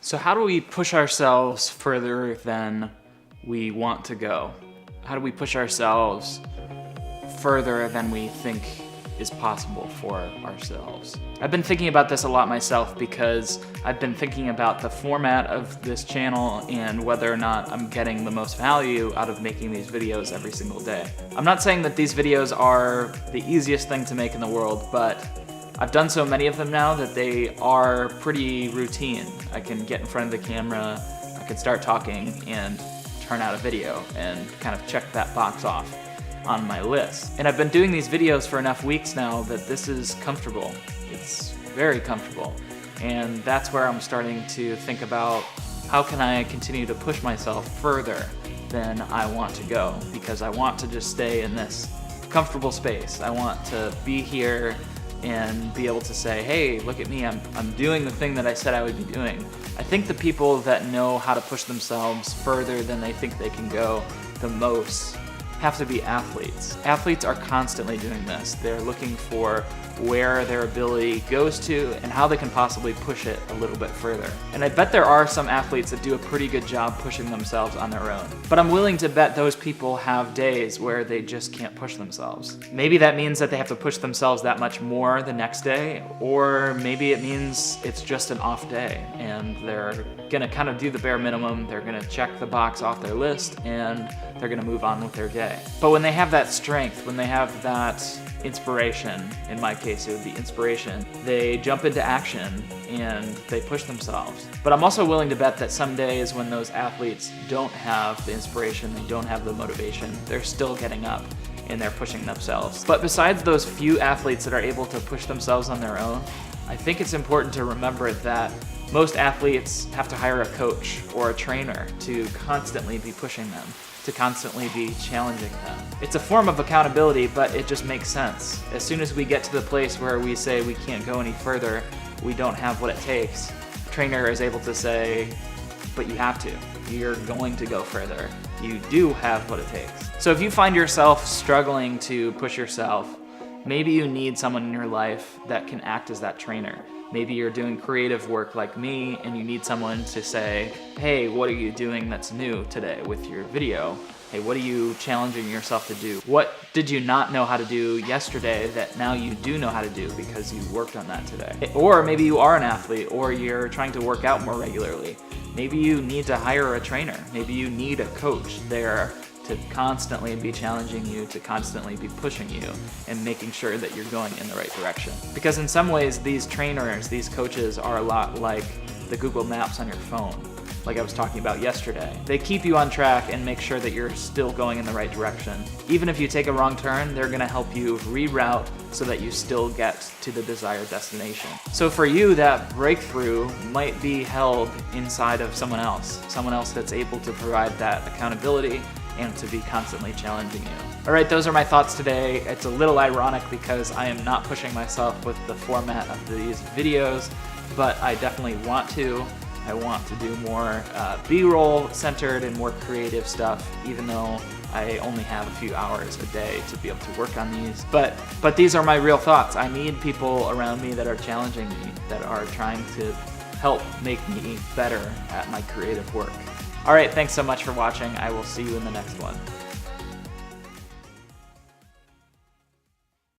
So how do we push ourselves further than we want to go? How do we push ourselves further than we think is possible for ourselves? I've been thinking about this a lot myself because I've been thinking about the format of this channel and whether or not I'm getting the most value out of making these videos every single day. I'm not saying that these videos are the easiest thing to make in the world, but I've done so many of them now that they are pretty routine. I can get in front of the camera, I can start talking and turn out a video and kind of check that box off on my list. And I've been doing these videos for enough weeks now that this is comfortable. It's very comfortable. And that's where I'm starting to think about how can I continue to push myself further than I want to go, because I want to just stay in this comfortable space. I want to be here and be able to say, hey, look at me, I'm doing the thing that I said I would be doing. I think the people that know how to push themselves further than they think they can go the most have to be athletes. Athletes are constantly doing this. They're looking for where their ability goes to and how they can possibly push it a little bit further. And I bet there are some athletes that do a pretty good job pushing themselves on their own. But I'm willing to bet those people have days where they just can't push themselves. Maybe that means that they have to push themselves that much more the next day, or maybe it means it's just an off day and they're gonna kind of do the bare minimum, they're gonna check the box off their list, and they're gonna move on with their day. But when they have that strength, when they have that inspiration, in my case it would be inspiration, they jump into action and they push themselves. But I'm also willing to bet that some days when those athletes don't have the inspiration, they don't have the motivation, they're still getting up and they're pushing themselves. But besides those few athletes that are able to push themselves on their own, I think it's important to remember that most athletes have to hire a coach or a trainer to constantly be pushing them, to constantly be challenging them. It's a form of accountability, but it just makes sense. As soon as we get to the place where we say we can't go any further, we don't have what it takes, the trainer is able to say, but you have to. You're going to go further. You do have what it takes. So if you find yourself struggling to push yourself, maybe you need someone in your life that can act as that trainer. Maybe you're doing creative work like me and you need someone to say, hey, what are you doing that's new today with your video? Hey, what are you challenging yourself to do? What did you not know how to do yesterday that now you do know how to do because you worked on that today? Or maybe you are an athlete or you're trying to work out more regularly. Maybe you need to hire a trainer. Maybe you need a coach there to constantly be challenging you, to constantly be pushing you and making sure that you're going in the right direction. Because in some ways, these trainers, these coaches are a lot like the Google Maps on your phone, like I was talking about yesterday. They keep you on track and make sure that you're still going in the right direction. Even if you take a wrong turn, they're gonna help you reroute so that you still get to the desired destination. So for you, that breakthrough might be held inside of someone else that's able to provide that accountability and to be constantly challenging you. All right, those are my thoughts today. It's a little ironic because I am not pushing myself with the format of these videos, but I definitely want to. I want to do more B-roll centered and more creative stuff, even though I only have a few hours a day to be able to work on these. But these are my real thoughts. I need people around me that are challenging me, that are trying to help make me better at my creative work. All right, thanks so much for watching. I will see you in the next one.